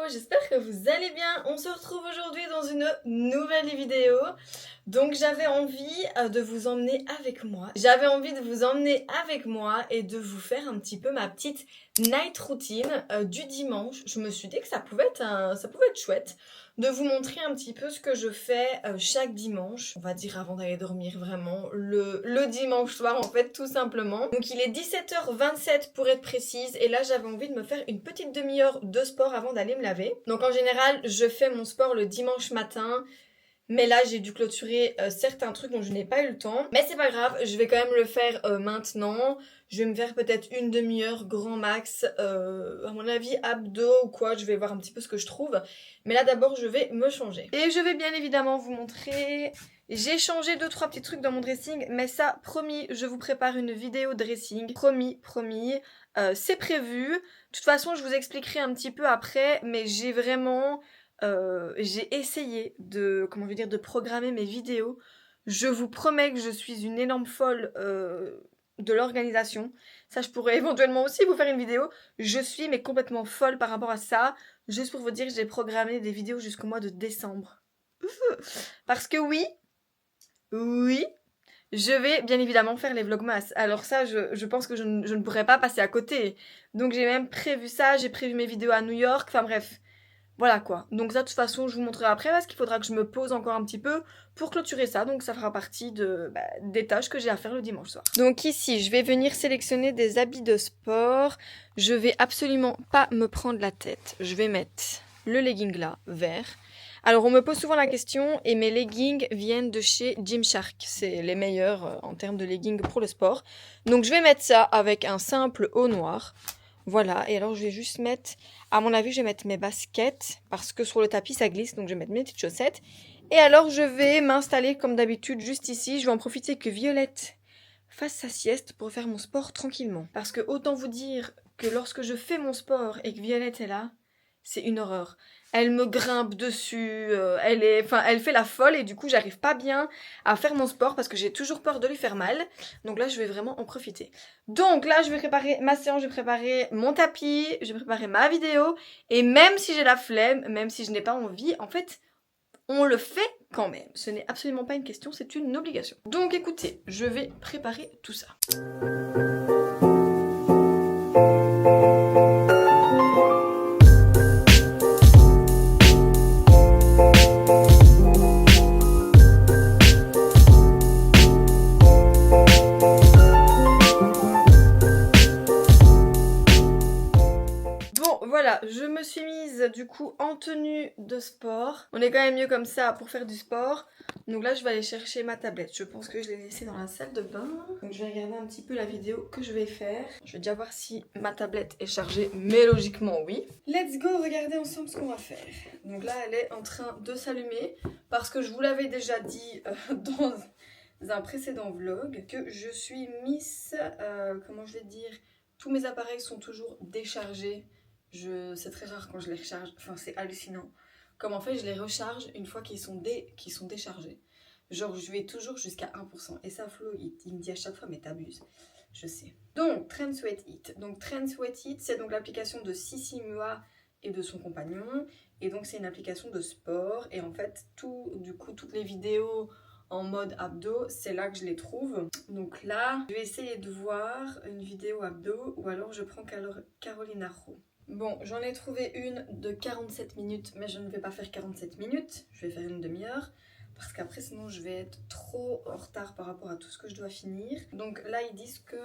j'espère que vous allez bien. On se retrouve aujourd'hui dans une nouvelle vidéo. Donc j'avais envie de vous emmener avec moi. J'avais envie de vous emmener avec moi et de vous faire un petit peu ma petite night routine du dimanche. Je me suis dit que ça pouvait être chouette de vous montrer un petit peu ce que je fais chaque dimanche. On va dire avant d'aller dormir vraiment, le dimanche soir en fait tout simplement. Donc il est 17h27 pour être précise et là j'avais envie de me faire une petite demi-heure de sport avant d'aller me laver. Donc en général je fais mon sport le dimanche matin. Mais là, j'ai dû clôturer certains trucs dont je n'ai pas eu le temps. Mais c'est pas grave, je vais quand même le faire maintenant. Je vais me faire peut-être une demi-heure grand max. À mon avis, abdos ou quoi, je vais voir un petit peu ce que je trouve. Mais là, d'abord, je vais me changer. Et je vais bien évidemment vous montrer... J'ai changé 2-3 petits trucs dans mon dressing. Mais ça, promis, je vous prépare une vidéo dressing. Promis, promis. C'est prévu. De toute façon, je vous expliquerai un petit peu après. Mais j'ai vraiment... j'ai essayé de programmer mes vidéos. Je vous promets que je suis une énorme folle de l'organisation. Ça, je pourrais éventuellement aussi vous faire une vidéo. Je suis mais complètement folle par rapport à ça. Juste pour vous dire, j'ai programmé des vidéos jusqu'au mois de décembre. Parce que oui, je vais bien évidemment faire les vlogmas. Alors ça, je pense que je ne pourrais pas passer à côté. Donc j'ai même prévu ça, j'ai prévu mes vidéos à New York, enfin bref. Voilà quoi. Donc ça de toute façon je vous montrerai après parce qu'il faudra que je me pose encore un petit peu pour clôturer ça. Donc ça fera partie des tâches que j'ai à faire le dimanche soir. Donc ici je vais venir sélectionner des habits de sport. Je vais absolument pas me prendre la tête. Je vais mettre le legging là, vert. Alors on me pose souvent la question et mes leggings viennent de chez Gymshark. C'est les meilleurs en termes de leggings pour le sport. Donc je vais mettre ça avec un simple haut noir. Voilà, et alors je vais juste mettre, à mon avis je vais mettre mes baskets, parce que sur le tapis ça glisse, donc je vais mettre mes petites chaussettes. Et alors je vais m'installer comme d'habitude juste ici, je vais en profiter que Violette fasse sa sieste pour faire mon sport tranquillement. Parce que autant vous dire que lorsque je fais mon sport et que Violette est là, c'est une horreur. Elle me grimpe dessus, elle fait la folle et du coup j'arrive pas bien à faire mon sport parce que j'ai toujours peur de lui faire mal. Donc là je vais vraiment en profiter. Donc là je vais préparer ma séance, je vais préparer mon tapis, je vais préparer ma vidéo. Et même si j'ai la flemme, même si je n'ai pas envie, en fait on le fait quand même. Ce n'est absolument pas une question, c'est une obligation. Donc écoutez, je vais préparer tout ça. Voilà, je me suis mise du coup en tenue de sport. On est quand même mieux comme ça pour faire du sport. Donc là je vais aller chercher ma tablette. Je pense que je l'ai laissée dans la salle de bain. Donc je vais regarder un petit peu la vidéo que je vais faire. Je vais déjà voir si ma tablette est chargée, mais logiquement oui. Let's go regarder ensemble ce qu'on va faire. Donc là elle est en train de s'allumer parce que je vous l'avais déjà dit dans un précédent vlog que je suis Miss, comment je vais dire, tous mes appareils sont toujours déchargés. C'est très rare quand je les recharge, enfin c'est hallucinant. Comme en fait je les recharge une fois qu'ils sont déchargés. Genre je vais toujours jusqu'à 1%. Et ça Flo il me dit à chaque fois mais t'abuses. Je sais. Donc Trend Sweat It. Donc Trend Sweat It c'est donc l'application de Sissi Mua et de son compagnon. Et donc c'est une application de sport. Et en fait toutes les vidéos en mode abdos, c'est là que je les trouve. Donc là, je vais essayer de voir une vidéo abdos ou alors je prends Carolina Rowe. Bon, j'en ai trouvé une de 47 minutes, mais je ne vais pas faire 47 minutes, je vais faire une demi-heure, parce qu'après sinon je vais être trop en retard par rapport à tout ce que je dois finir. Donc là ils disent que,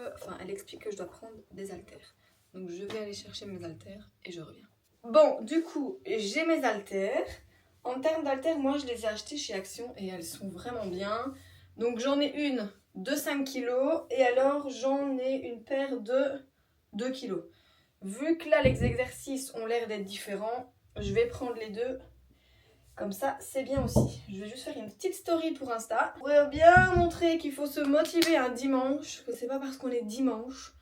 elle explique que je dois prendre des haltères. Donc je vais aller chercher mes haltères et je reviens. Bon, du coup, j'ai mes haltères. En termes d'haltères, moi je les ai achetées chez Action et elles sont vraiment bien. Donc j'en ai une de 5 kg et alors j'en ai une paire de 2 kg. Vu que là les exercices ont l'air d'être différents, je vais prendre les deux. Comme ça, c'est bien aussi. Je vais juste faire une petite story pour Insta. Pour bien montrer qu'il faut se motiver un dimanche. Que c'est pas parce qu'on est dimanche,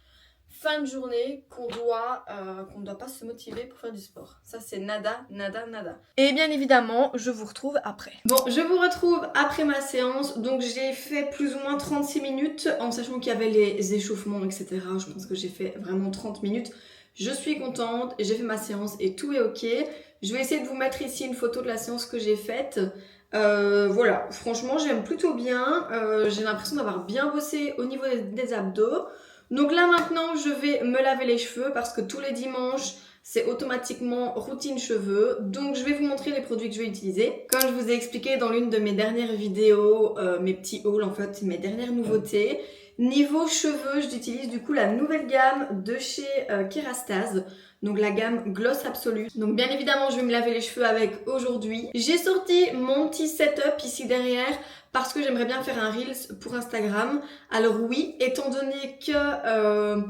fin de journée, qu'on ne doit pas se motiver pour faire du sport. Ça c'est nada, nada, nada. Et bien évidemment, je vous retrouve après. Bon, je vous retrouve après ma séance. Donc j'ai fait plus ou moins 36 minutes, en sachant qu'il y avait les échauffements, etc. Je pense que j'ai fait vraiment 30 minutes. Je suis contente, j'ai fait ma séance et tout est ok. Je vais essayer de vous mettre ici une photo de la séance que j'ai faite. Voilà, franchement j'aime plutôt bien. J'ai l'impression d'avoir bien bossé au niveau des abdos. Donc là maintenant je vais me laver les cheveux parce que tous les dimanches c'est automatiquement routine cheveux. Donc je vais vous montrer les produits que je vais utiliser. Comme je vous ai expliqué dans l'une de mes dernières vidéos, mes petits hauls en fait, mes dernières nouveautés. Niveau cheveux, j'utilise du coup la nouvelle gamme de chez Kerastase. Donc la gamme Gloss Absolu. Donc bien évidemment je vais me laver les cheveux avec aujourd'hui. J'ai sorti mon petit setup ici derrière parce que j'aimerais bien faire un Reels pour Instagram. Alors oui, étant donné que...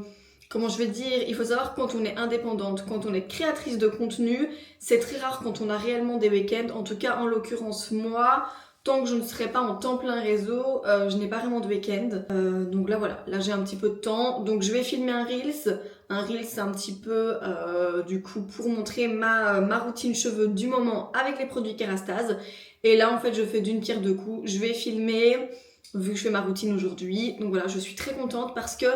comment je vais dire, il faut savoir que quand on est indépendante, quand on est créatrice de contenu, c'est très rare quand on a réellement des week-ends. En tout cas, en l'occurrence, moi, tant que je ne serai pas en temps plein réseau, je n'ai pas vraiment de week-end. Donc là, voilà, là j'ai un petit peu de temps. Donc je vais filmer un Reels. Un Reels, c'est un petit peu, du coup, pour montrer ma routine cheveux du moment avec les produits Kerastase. Et là, en fait, je fais d'une pierre deux coups. Je vais filmer, vu que je fais ma routine aujourd'hui. Donc voilà, je suis très contente parce que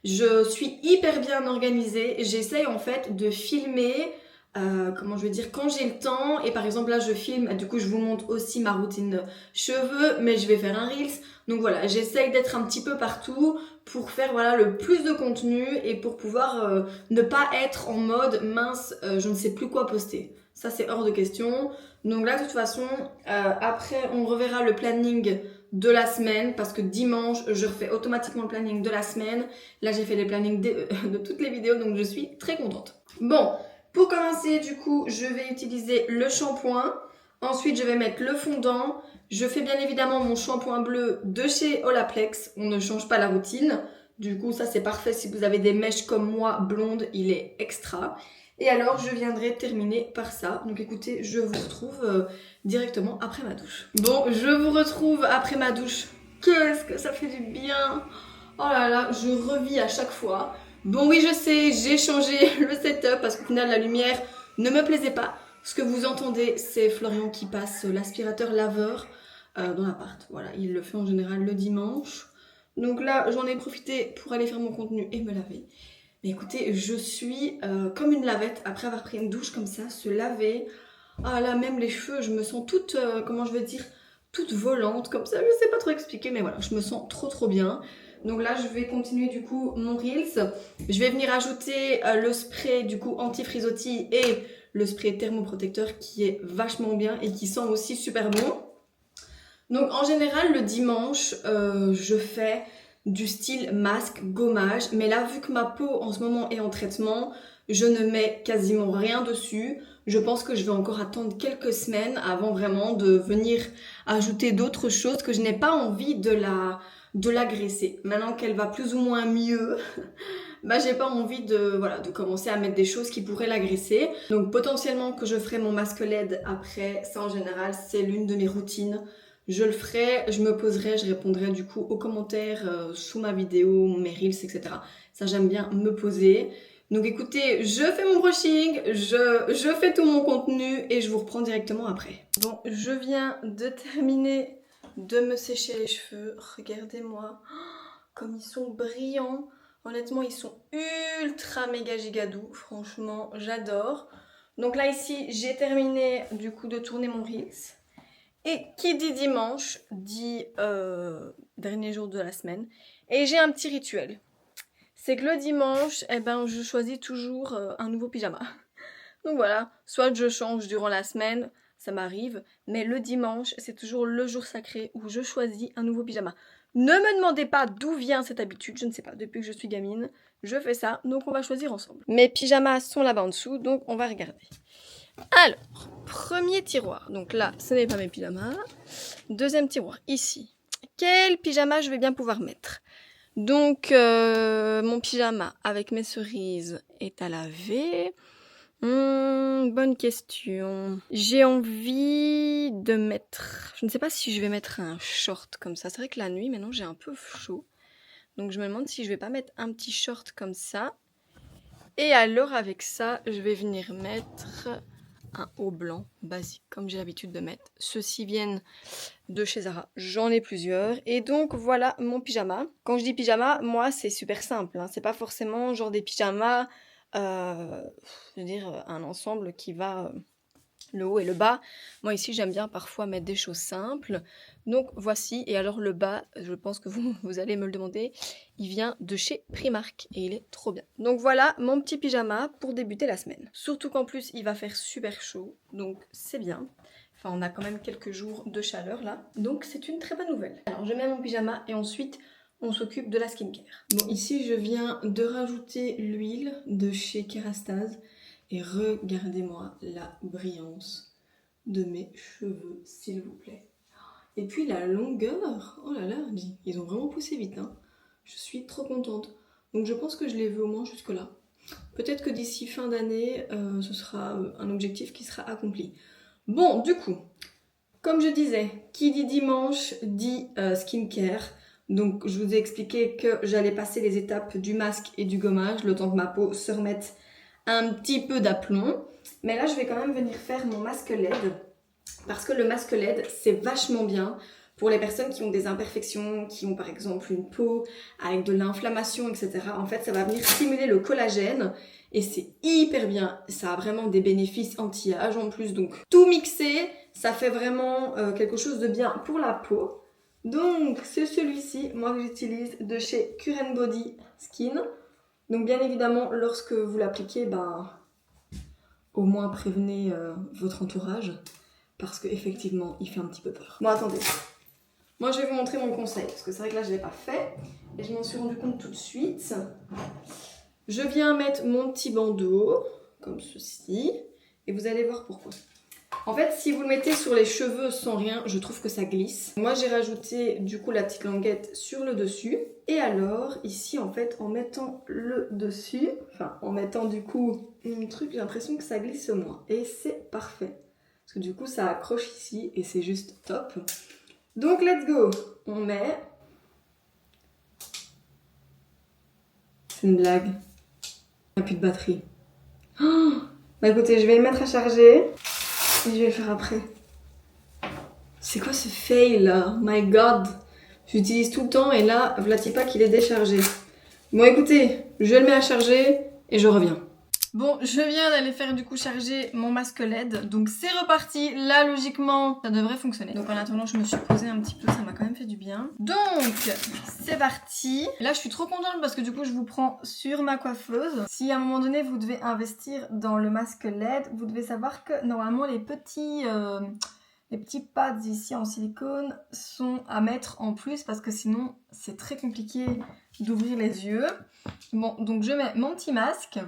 je suis hyper bien organisée. J'essaye en fait de filmer, comment je vais dire, quand j'ai le temps. Et par exemple là je filme, du coup je vous montre aussi ma routine cheveux, mais je vais faire un Reels. Donc voilà, j'essaye d'être un petit peu partout pour faire voilà le plus de contenu et pour pouvoir ne pas être en mode mince, je ne sais plus quoi poster. Ça c'est hors de question. Donc là de toute façon, après on reverra le planning de la semaine parce que dimanche je refais automatiquement le planning de la semaine. Là j'ai fait les plannings de toutes les vidéos donc je suis très contente. Bon, pour commencer du coup je vais utiliser le shampoing. Ensuite je vais mettre le fondant. Je fais bien évidemment mon shampoing bleu de chez Olaplex. On ne change pas la routine. Du coup ça c'est parfait si vous avez des mèches comme moi blondes, il est extra. Et alors je viendrai terminer par ça. Donc écoutez, je vous retrouve directement après ma douche. Bon, je vous retrouve après ma douche. Qu'est-ce que ça fait du bien! Oh là là, je revis à chaque fois. Bon oui, je sais, j'ai changé le setup parce qu'au final la lumière ne me plaisait pas. Ce que vous entendez, c'est Florian qui passe l'aspirateur laveur dans l'appart. Voilà, il le fait en général le dimanche. Donc là, j'en ai profité pour aller faire mon contenu et me laver. Mais écoutez, je suis comme une lavette après avoir pris une douche comme ça, se laver. Ah là, même les cheveux, je me sens toute, comment je vais dire, toute volante comme ça. Je sais pas trop expliquer, mais voilà, je me sens trop bien. Donc là, je vais continuer du coup mon Reels. Je vais venir ajouter le spray du coup anti-frisottis et le spray thermoprotecteur qui est vachement bien et qui sent aussi super bon. Donc en général, le dimanche, je fais du style masque, gommage. Mais là, vu que ma peau en ce moment est en traitement, je ne mets quasiment rien dessus. Je pense que je vais encore attendre quelques semaines avant vraiment de venir ajouter d'autres choses que je n'ai pas envie de l'agresser. Maintenant qu'elle va plus ou moins mieux, bah j'ai pas envie de commencer à mettre des choses qui pourraient l'agresser. Donc potentiellement que je ferai mon masque LED après, ça en général c'est l'une de mes routines. Je le ferai, je me poserai, je répondrai du coup aux commentaires sous ma vidéo, mes reels, etc. Ça j'aime bien me poser. Donc écoutez, je fais mon brushing, je fais tout mon contenu et je vous reprends directement après. Bon, je viens de terminer de me sécher les cheveux. Regardez-moi comme ils sont brillants. Honnêtement, ils sont ultra méga giga doux. Franchement, j'adore. Donc là ici, j'ai terminé du coup de tourner mon Reels. Et qui dit dimanche, dit dernier jour de la semaine. Et j'ai un petit rituel. C'est que le dimanche, eh ben, je choisis toujours un nouveau pyjama. Donc voilà, soit je change durant la semaine, ça m'arrive. Mais le dimanche, c'est toujours le jour sacré où je choisis un nouveau pyjama. Ne me demandez pas d'où vient cette habitude, je ne sais pas, depuis que je suis gamine, je fais ça, donc on va choisir ensemble. Mes pyjamas sont là-bas en dessous, donc on va regarder. Alors, premier tiroir, donc là, ce n'est pas mes pyjamas. Deuxième tiroir, ici. Quel pyjama je vais bien pouvoir mettre? Donc, mon pyjama avec mes cerises est à laver. Bonne question. J'ai envie de mettre... Je ne sais pas si je vais mettre un short comme ça. C'est vrai que la nuit, maintenant, j'ai un peu chaud. Donc, je me demande si je vais pas mettre un petit short comme ça. Et alors, avec ça, je vais venir mettre un haut blanc basique, comme j'ai l'habitude de mettre. Ceux-ci viennent de chez Zara. J'en ai plusieurs. Et donc, voilà mon pyjama. Quand je dis pyjama, moi, c'est super simple. Hein. C'est pas forcément genre des pyjamas... je veux dire, un ensemble qui va le haut et le bas. Moi ici j'aime bien parfois mettre des choses simples. Donc voici, et alors le bas, je pense que vous allez me le demander, il vient de chez Primark et il est trop bien. Donc voilà mon petit pyjama pour débuter la semaine. Surtout qu'en plus il va faire super chaud, donc c'est bien. Enfin on a quand même quelques jours de chaleur là, donc c'est une très bonne nouvelle. Alors je mets mon pyjama et ensuite on s'occupe de la skincare. Bon ici je viens de rajouter l'huile de chez Kerastase. Et regardez-moi la brillance de mes cheveux, s'il vous plaît. Et puis la longueur, oh là là, ils ont vraiment poussé vite. Hein. Je suis trop contente. Donc je pense que je les veux au moins jusque là. Peut-être que d'ici fin d'année, ce sera un objectif qui sera accompli. Bon, du coup, comme je disais, qui dit dimanche dit skincare. Donc je vous ai expliqué que j'allais passer les étapes du masque et du gommage, le temps que ma peau se remette un petit peu d'aplomb. Mais là, je vais quand même venir faire mon masque LED. Parce que le masque LED, c'est vachement bien pour les personnes qui ont des imperfections, qui ont par exemple une peau avec de l'inflammation, etc. En fait, ça va venir stimuler le collagène et c'est hyper bien. Ça a vraiment des bénéfices anti-âge en plus. Donc, tout mixé, ça fait vraiment quelque chose de bien pour la peau. Donc, c'est celui-ci, moi que j'utilise de chez Cure Body Skin. Donc bien évidemment, lorsque vous l'appliquez, ben, au moins prévenez votre entourage, parce qu'effectivement, il fait un petit peu peur. Bon, attendez. Moi, je vais vous montrer mon conseil, parce que c'est vrai que là, je ne l'ai pas fait, et je m'en suis rendu compte tout de suite. Je viens mettre mon petit bandeau, comme ceci, et vous allez voir pourquoi. En fait, si vous le mettez sur les cheveux sans rien, je trouve que ça glisse. Moi, j'ai rajouté du coup la petite languette sur le dessus. Et alors, ici, en fait, en mettant le dessus, enfin, en mettant du coup un truc, j'ai l'impression que ça glisse moins. Et c'est parfait. Parce que du coup, ça accroche ici et c'est juste top. Donc, let's go. On met... C'est une blague. Il n'y a plus de batterie. Oh, bah écoutez, je vais le mettre à charger. Et je vais le faire après. C'est quoi ce fail là? My god! J'utilise tout le temps et là, voilà pas qu'il est déchargé. Bon écoutez, je le mets à charger et je reviens. Bon, je viens d'aller faire du coup charger mon masque LED. Donc c'est reparti. Là, logiquement, ça devrait fonctionner. Donc en attendant, je me suis posée un petit peu. Ça m'a quand même fait du bien. Donc, c'est parti. Là, je suis trop contente parce que du coup, je vous prends sur ma coiffeuse. Si à un moment donné, vous devez investir dans le masque LED, vous devez savoir que normalement, les petits pads ici en silicone sont à mettre en plus parce que sinon, c'est très compliqué d'ouvrir les yeux. Bon, donc je mets mon petit masque.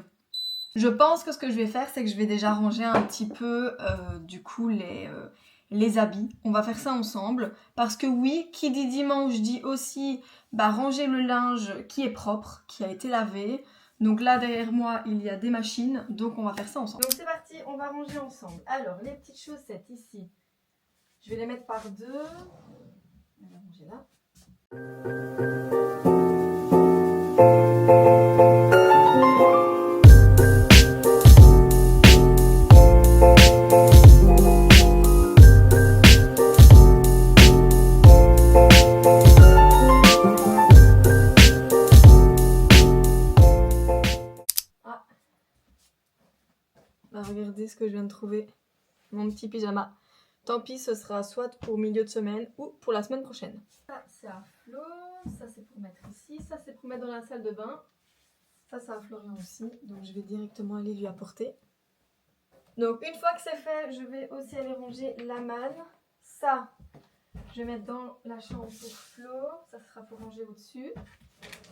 Je pense que ce que je vais faire, c'est que je vais déjà ranger un petit peu, du coup, les habits. On va faire ça ensemble. Parce que oui, qui dit dimanche dit aussi ranger le linge qui est propre, qui a été lavé. Donc là, derrière moi, il y a des machines. Donc on va faire ça ensemble. Donc c'est parti, on va ranger ensemble. Alors, les petites chaussettes ici, je vais les mettre par deux. On va ranger là. Regardez ce que je viens de trouver, mon petit pyjama. Tant pis, ce sera soit pour milieu de semaine ou pour la semaine prochaine. Ça c'est à Flo, ça c'est pour mettre ici, ça c'est pour mettre dans la salle de bain. Ça c'est à Florian aussi, donc je vais directement aller lui apporter. Donc une fois que c'est fait, je vais aussi aller ranger la manne. Ça, je vais mettre dans la chambre pour Flo, ça sera pour ranger au-dessus.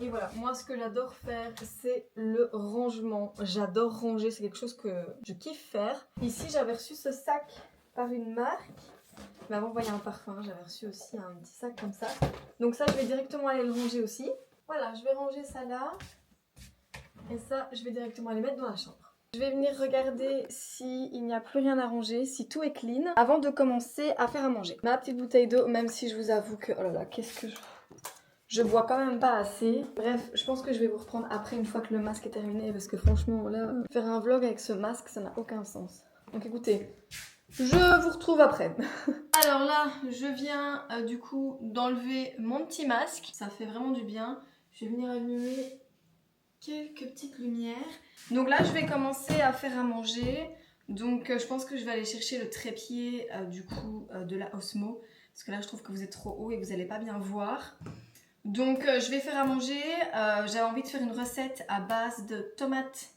Et voilà, moi ce que j'adore faire, c'est le rangement. J'adore ranger, c'est quelque chose que je kiffe faire. Ici, j'avais reçu ce sac par une marque. Il m'avait envoyé un parfum, j'avais reçu aussi un petit sac comme ça. Donc ça, je vais directement aller le ranger aussi. Voilà, je vais ranger ça là. Et ça, je vais directement aller mettre dans la chambre. Je vais venir regarder s'il n'y a plus rien à ranger, si tout est clean, avant de commencer à faire à manger. Ma petite bouteille d'eau, même si je vous avoue que... Oh là là, qu'est-ce que je bois quand même pas assez. Bref, je pense que je vais vous reprendre après une fois que le masque est terminé. Parce que franchement, là, faire un vlog avec ce masque, ça n'a aucun sens. Donc écoutez, je vous retrouve après. Alors là, je viens du coup d'enlever mon petit masque. Ça fait vraiment du bien. Je vais venir allumer quelques petites lumières. Donc là, je vais commencer à faire à manger. Donc je pense que je vais aller chercher le trépied du coup de la Osmo. Parce que là je trouve que vous êtes trop haut et vous n'allez pas bien voir. Donc je vais faire à manger. J'avais envie de faire une recette à base de tomates.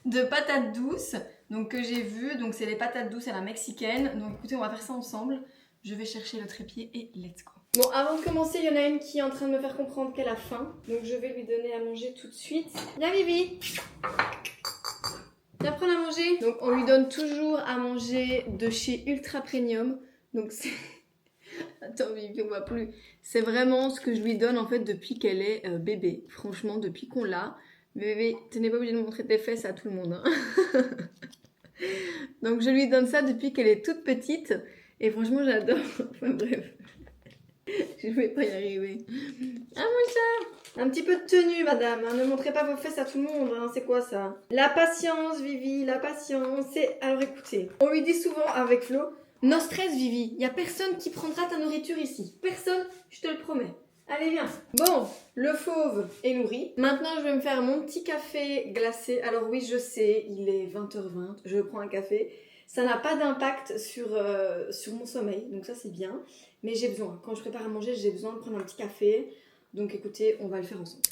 De patates douces. Donc que j'ai vu. Donc c'est les patates douces à la mexicaine. Donc écoutez, on va faire ça ensemble. Je vais chercher le trépied et let's go. Bon, avant de commencer, il y en a une qui est en train de me faire comprendre qu'elle a faim. Donc je vais lui donner à manger tout de suite. Viens Vivi. Viens prendre à manger. Donc on lui donne toujours à manger de chez Ultra Premium. Donc c'est... Attends Vivi, on voit plus. C'est vraiment ce que je lui donne en fait depuis qu'elle est bébé. Franchement, depuis qu'on l'a. Mais bébé, tu n'es pas obligé de montrer tes fesses à tout le monde. Hein. Donc je lui donne ça depuis qu'elle est toute petite. Et franchement, j'adore. Enfin bref. Je vais pas y arriver. Ah mon chat. Un petit peu de tenue, madame. Hein. Ne montrez pas vos fesses à tout le monde. Hein. C'est quoi ça? La patience, Vivi. La patience. Alors écoutez, on lui dit souvent avec Flo, no stress, Vivi. Il y a personne qui prendra ta nourriture ici. Personne, je te le promets. Allez, viens. Bon, le fauve est nourri. Maintenant, je vais me faire mon petit café glacé. Alors oui, je sais, il est 20h20. Je prends un café. Ça n'a pas d'impact sur mon sommeil. Donc ça, c'est bien. Mais j'ai besoin. Quand je prépare à manger, j'ai besoin de prendre un petit café. Donc écoutez, on va le faire ensemble.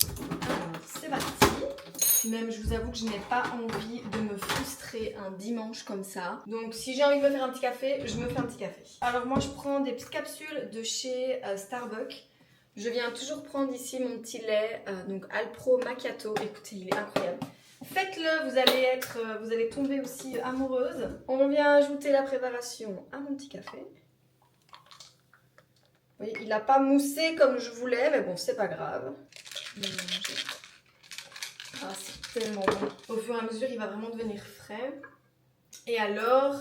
Alors, c'est parti. Même, je vous avoue que je n'ai pas envie de me frustrer un dimanche comme ça. Donc si j'ai envie de me faire un petit café, je me fais un petit café. Alors moi, je prends des petites capsules de chez Starbucks. Je viens toujours prendre ici mon petit lait, donc Alpro Macchiato. Écoutez, il est incroyable. Faites-le, vous allez tomber aussi amoureuse. On vient ajouter la préparation à mon petit café. Vous voyez, il n'a pas moussé comme je voulais, mais bon, c'est pas grave. Ah, c'est tellement bon. Au fur et à mesure, il va vraiment devenir frais. Et alors,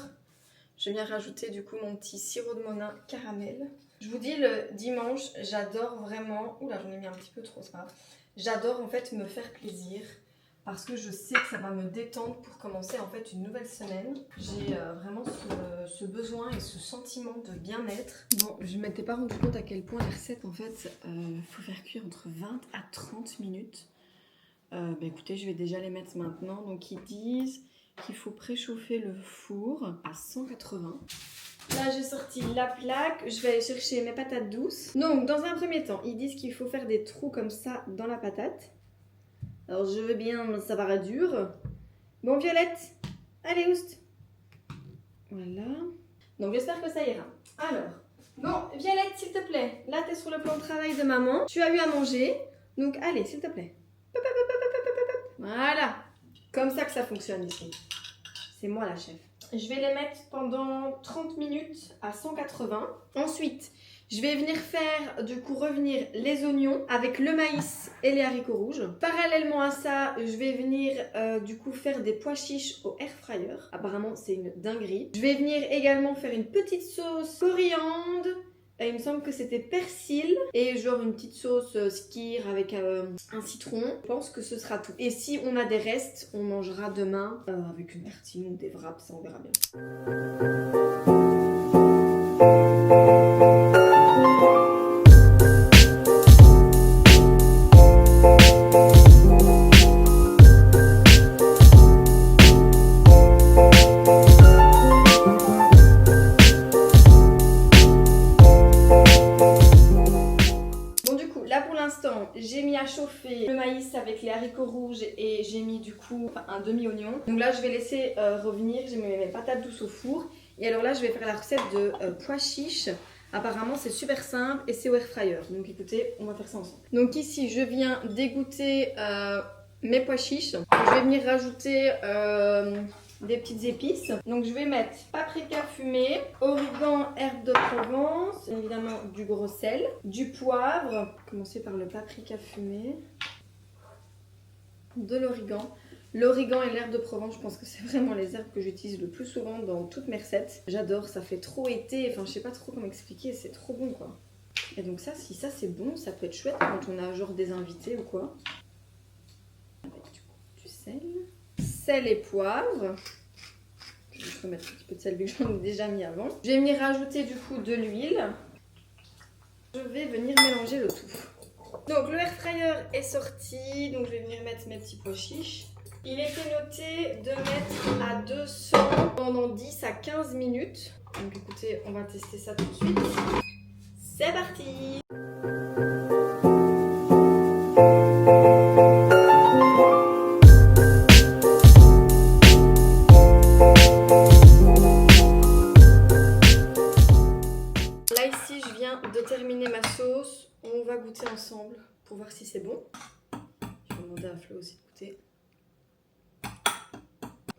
je viens rajouter du coup mon petit sirop de Monin caramel. Je vous dis, le dimanche, j'adore vraiment... Oula, j'en ai mis un petit peu trop, c'est pas grave. J'adore en fait me faire plaisir. Parce que je sais que ça va me détendre pour commencer en fait une nouvelle semaine. J'ai vraiment ce besoin et ce sentiment de bien-être. Bon, je ne m'étais pas rendu compte à quel point la recette en fait, faut faire cuire entre 20 à 30 minutes. Bah écoutez, je vais déjà les mettre maintenant. Donc ils disent qu'il faut préchauffer le four à 180. Là j'ai sorti la plaque, je vais aller chercher mes patates douces. Donc dans un premier temps, ils disent qu'il faut faire des trous comme ça dans la patate. Alors je veux bien, ça paraît dur. Bon Violette, allez oust. Voilà. Donc j'espère que ça ira. Alors, bon Violette s'il te plaît, là t'es sur le plan de travail de maman. Tu as eu à manger, donc allez s'il te plaît. Voilà. Comme ça que ça fonctionne ici. C'est moi la chef. Je vais les mettre pendant 30 minutes à 180. Ensuite, je vais venir faire, du coup, revenir les oignons avec le maïs et les haricots rouges. Parallèlement à ça, je vais venir, du coup, faire des pois chiches au air fryer. Apparemment, c'est une dinguerie. Je vais venir également faire une petite sauce coriandre. Et il me semble que c'était persil et genre une petite sauce skyr avec un citron. Je pense que ce sera tout. Et si on a des restes, on mangera demain avec une tartine ou des wraps, ça on verra bien. J'ai mis à chauffer le maïs avec les haricots rouges et j'ai mis du coup un demi-oignon. Donc là je vais laisser revenir, j'ai mis mes patates douces au four. Et alors là je vais faire la recette de pois chiches. Apparemment c'est super simple et c'est au air fryer. Donc écoutez, on va faire ça ensemble. Donc ici je viens d'égoutter mes pois chiches. Je vais venir rajouter des petites épices. Donc je vais mettre paprika fumé, origan, herbe de Provence, évidemment du gros sel, du poivre, commencer par le paprika fumé, de l'origan. L'origan et l'herbe de Provence, je pense que c'est vraiment les herbes que j'utilise le plus souvent dans toutes mes recettes. J'adore, ça fait trop été, enfin je sais pas trop comment expliquer, c'est trop bon quoi. Et donc ça, si ça c'est bon, ça peut être chouette quand on a genre des invités ou quoi. Avec du sel. Sel et poivre. Je vais remettre un petit peu de sel vu que j'en ai déjà mis avant. Je vais venir rajouter du coup de l'huile. Je vais venir mélanger le tout. Donc le air fryer est sorti, donc je vais venir mettre mes petits pois chiches. Il était noté de mettre à 200 pendant 10 à 15 minutes. Donc écoutez, on va tester ça tout de suite. C'est parti! Là ici, je viens de terminer ma sauce. On va goûter ensemble pour voir si c'est bon. Je vais demander à Flo aussi de goûter.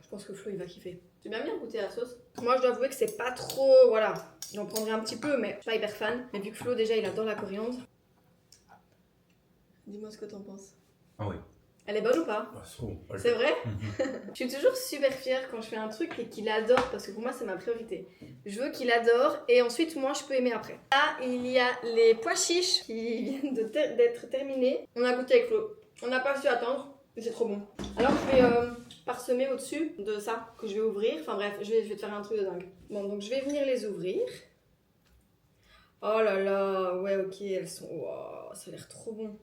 Je pense que Flo il va kiffer. C'est bien goûter la sauce. Moi je dois avouer que c'est pas trop, voilà. J'en prendrai un petit peu mais je suis pas hyper fan. Mais vu que Flo déjà il adore la coriandre. Dis-moi ce que t'en penses. Ah oui. Elle est bonne ou pas? C'est vrai? Je suis toujours super fière quand je fais un truc et qu'il adore parce que pour moi c'est ma priorité. Je veux qu'il adore et ensuite moi je peux aimer après. Là il y a les pois chiches qui viennent d'être terminés. On a goûté avec Flo. On n'a pas su attendre mais c'est trop bon. Alors je vais parsemer au-dessus de ça que je vais ouvrir. Enfin bref, je vais te faire un truc de dingue. Bon donc je vais venir les ouvrir. Oh là là, ouais ok, elles sont... Wow, ça a l'air trop bon.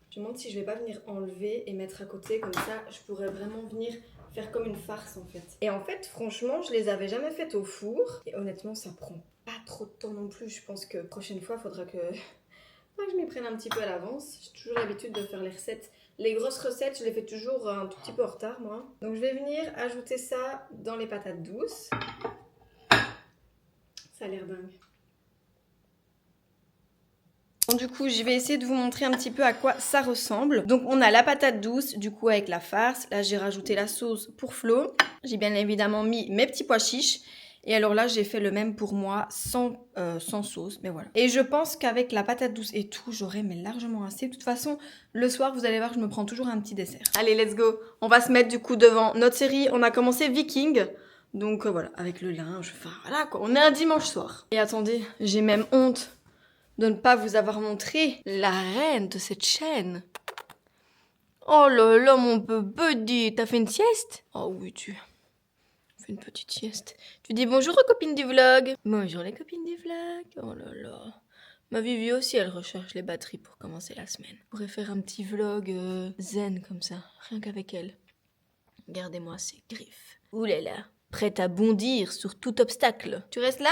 Je me demande si je vais pas venir enlever et mettre à côté, comme ça je pourrais vraiment venir faire comme une farce en fait. Et en fait franchement je les avais jamais faites au four et honnêtement ça prend pas trop de temps non plus. Je pense que prochaine fois faudra que je m'y prenne un petit peu à l'avance. J'ai toujours l'habitude de faire les recettes. Les grosses recettes je les fais toujours un tout petit peu en retard moi. Donc je vais venir ajouter ça dans les patates douces. Ça a l'air dingue. Bon, du coup, je vais essayer de vous montrer un petit peu à quoi ça ressemble. Donc, on a la patate douce, du coup, avec la farce. Là, j'ai rajouté la sauce pour Flo. J'ai bien évidemment mis mes petits pois chiches. Et alors là, j'ai fait le même pour moi, sans sauce, mais voilà. Et je pense qu'avec la patate douce et tout, j'aurais mais largement assez. De toute façon, le soir, vous allez voir, je me prends toujours un petit dessert. Allez, let's go. On va se mettre du coup devant notre série. On a commencé Viking. Donc voilà, avec le linge, enfin voilà quoi. On est un dimanche soir. Et attendez, j'ai même honte de ne pas vous avoir montré la reine de cette chaîne. Oh là là, mon bébé, t'as fait une sieste? Oh oui, tu fais une petite sieste. Tu dis bonjour aux copines du vlog. Bonjour les copines du vlog. Oh là là. Ma Vivi aussi, elle recherche les batteries pour commencer la semaine. Je pourrais faire un petit vlog zen comme ça, rien qu'avec elle. Regardez-moi ces griffes. Ouh là là, prête à bondir sur tout obstacle. Tu restes là?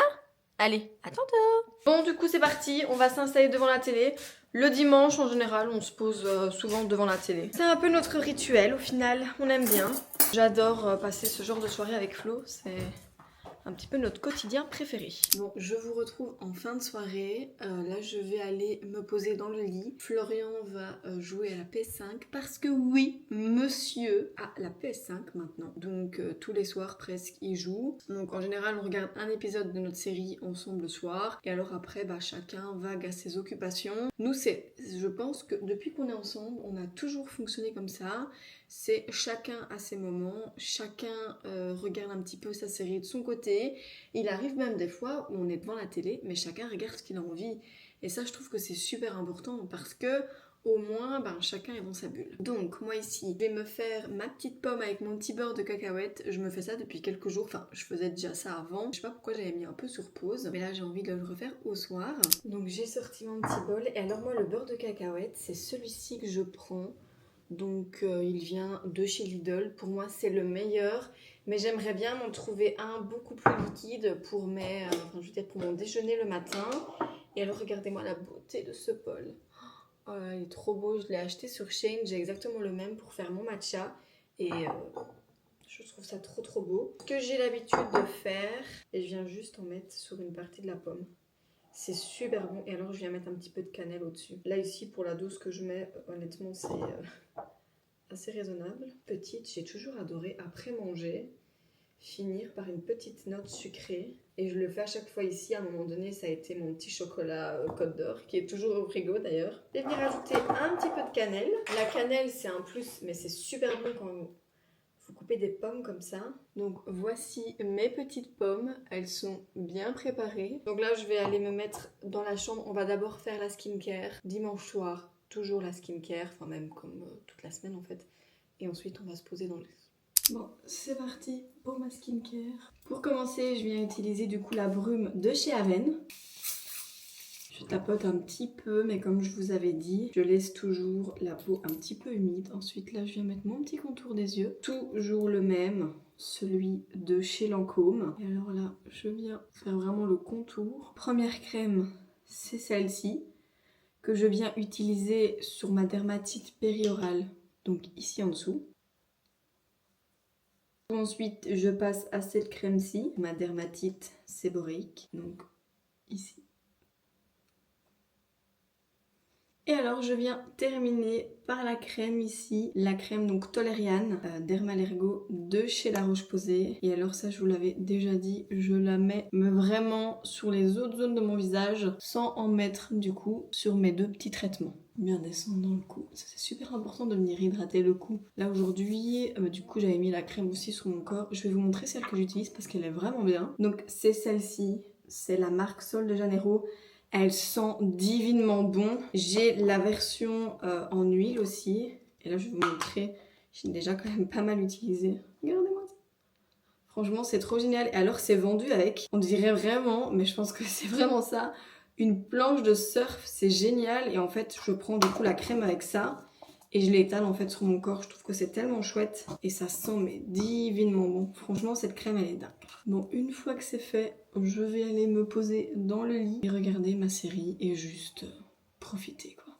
Allez, à tantôt. Bon, du coup, c'est parti. On va s'installer devant la télé. Le dimanche, en général, on se pose souvent devant la télé. C'est un peu notre rituel, au final. On aime bien. J'adore passer ce genre de soirée avec Flo. C'est un petit peu notre quotidien préféré. Bon, je vous retrouve en fin de soirée. Là, je vais aller me poser dans le lit. Florian va jouer à la PS5 parce que oui, monsieur a la PS5 maintenant. Donc, tous les soirs presque, il joue. Donc, en général, on regarde un épisode de notre série ensemble le soir. Et alors après, chacun vague à ses occupations. Nous, je pense que depuis qu'on est ensemble, on a toujours fonctionné comme ça. C'est chacun à ses moments, chacun regarde un petit peu sa série de son côté. Il arrive même des fois où on est devant la télé, mais chacun regarde ce qu'il a envie. Et ça, je trouve que c'est super important parce que au moins, chacun est dans sa bulle. Donc, moi ici, je vais me faire ma petite pomme avec mon petit beurre de cacahuète. Je me fais ça depuis quelques jours. Enfin, je faisais déjà ça avant. Je sais pas pourquoi j'avais mis un peu sur pause. Mais là, j'ai envie de le refaire au soir. Donc, j'ai sorti mon petit bol. Et alors, moi, le beurre de cacahuète, c'est celui-ci que je prends. Donc il vient de chez Lidl, pour moi c'est le meilleur, mais j'aimerais bien m'en trouver un beaucoup plus liquide pour pour mon déjeuner le matin. Et alors regardez-moi la beauté de ce bol. Oh là, il est trop beau, je l'ai acheté sur Shein, j'ai exactement le même pour faire mon matcha et je trouve ça trop beau. Ce que j'ai l'habitude de faire, et je viens juste en mettre sur une partie de la pomme. C'est super bon. Et alors, je viens mettre un petit peu de cannelle au-dessus. Là, ici, pour la dose que je mets, honnêtement, c'est assez raisonnable. Petite, j'ai toujours adoré, après manger, finir par une petite note sucrée. Et je le fais à chaque fois ici. À un moment donné, ça a été mon petit chocolat Côte d'Or, qui est toujours au frigo d'ailleurs. Je vais venir ajouter un petit peu de cannelle. La cannelle, c'est un plus, mais c'est super bon quand vous coupez des pommes comme ça. Donc voici mes petites pommes, elles sont bien préparées. Donc là je vais aller me mettre dans la chambre, on va d'abord faire la skincare. Dimanche soir, toujours la skincare, enfin même comme toute la semaine en fait. Et ensuite on va se poser dans le lit. Bon, c'est parti pour ma skincare. Pour commencer, je viens utiliser du coup la brume de chez Aven. Je tapote un petit peu, mais comme je vous avais dit, je laisse toujours la peau un petit peu humide. Ensuite là, je viens mettre mon petit contour des yeux. Toujours le même, celui de chez Lancôme. Et alors là, je viens faire vraiment le contour. Première crème, c'est celle-ci, que je viens utiliser sur ma dermatite périorale, donc ici en dessous. Ensuite, je passe à cette crème-ci, ma dermatite séborréique, donc ici. Et alors je viens terminer par la crème ici, la crème donc Toleriane Dermalergo de chez La Roche-Posay. Et alors ça je vous l'avais déjà dit, je la mets vraiment sur les autres zones de mon visage sans en mettre du coup sur mes deux petits traitements. Bien descendre dans le cou, ça c'est super important de venir hydrater le cou. Là aujourd'hui du coup j'avais mis la crème aussi sur mon corps, je vais vous montrer celle que j'utilise parce qu'elle est vraiment bien. Donc c'est celle-ci, c'est la marque Sol de Janeiro. Elle sent divinement bon. J'ai la version en huile aussi. Et là, je vais vous montrer. J'ai déjà quand même pas mal utilisé. Regardez-moi ça. Franchement, c'est trop génial. Et alors, c'est vendu avec, on dirait vraiment, mais je pense que c'est vraiment ça, une planche de surf. C'est génial. Et en fait, je prends du coup la crème avec ça. Et je l'étale en fait sur mon corps. Je trouve que c'est tellement chouette. Et ça sent mais divinement bon. Franchement, cette crème, elle est dingue. Bon, une fois que c'est fait, je vais aller me poser dans le lit et regarder ma série et juste profiter quoi.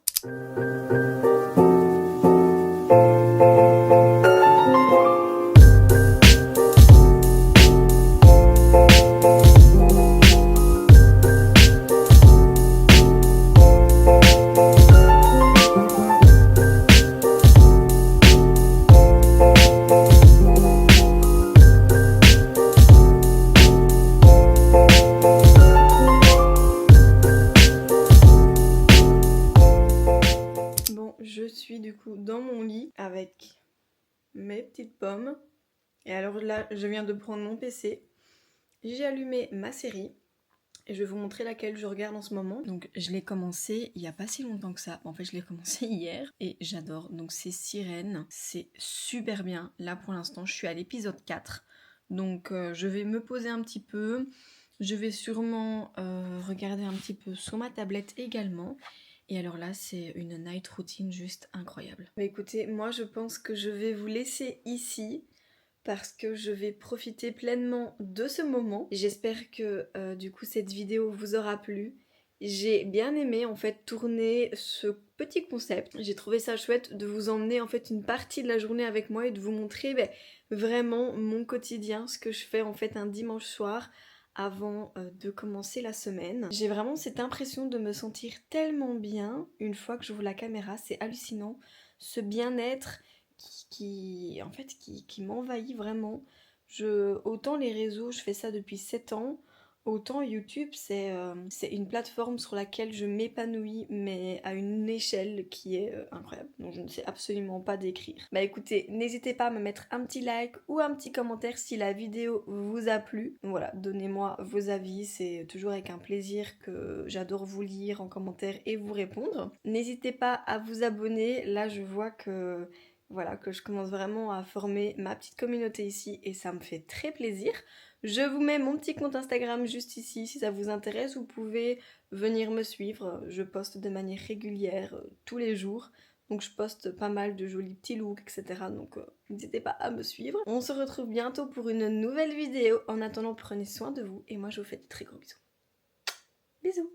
Je suis du coup dans mon lit avec mes petites pommes. Et alors là, je viens de prendre mon PC. J'ai allumé ma série. Et je vais vous montrer laquelle je regarde en ce moment. Donc je l'ai commencé il n'y a pas si longtemps que ça. En fait, je l'ai commencé hier. Et j'adore. Donc c'est Sirène. C'est super bien. Là pour l'instant, je suis à l'épisode 4. Donc je vais me poser un petit peu. Je vais sûrement regarder un petit peu sur ma tablette également. Et alors là, c'est une night routine juste incroyable. Mais écoutez, moi je pense que je vais vous laisser ici parce que je vais profiter pleinement de ce moment. J'espère que du coup cette vidéo vous aura plu. J'ai bien aimé en fait tourner ce petit concept. J'ai trouvé ça chouette de vous emmener en fait une partie de la journée avec moi et de vous montrer vraiment mon quotidien, ce que je fais en fait un dimanche soir avant de commencer la semaine. J'ai vraiment cette impression de me sentir tellement bien une fois que j'ouvre la caméra, c'est hallucinant. Ce bien-être qui m'envahit vraiment. Autant les réseaux, je fais ça depuis 7 ans, autant YouTube, c'est une plateforme sur laquelle je m'épanouis, mais à une échelle qui est incroyable. Donc je ne sais absolument pas décrire. Bah écoutez, n'hésitez pas à me mettre un petit like ou un petit commentaire si la vidéo vous a plu. Donc voilà, donnez-moi vos avis, c'est toujours avec un plaisir que j'adore vous lire en commentaire et vous répondre. N'hésitez pas à vous abonner, là je vois que... Voilà, que je commence vraiment à former ma petite communauté ici et ça me fait très plaisir. Je vous mets mon petit compte Instagram juste ici, si ça vous intéresse, vous pouvez venir me suivre. Je poste de manière régulière tous les jours, donc je poste pas mal de jolis petits looks, etc. Donc n'hésitez pas à me suivre. On se retrouve bientôt pour une nouvelle vidéo. En attendant, prenez soin de vous et moi je vous fais de très gros bisous. Bisous!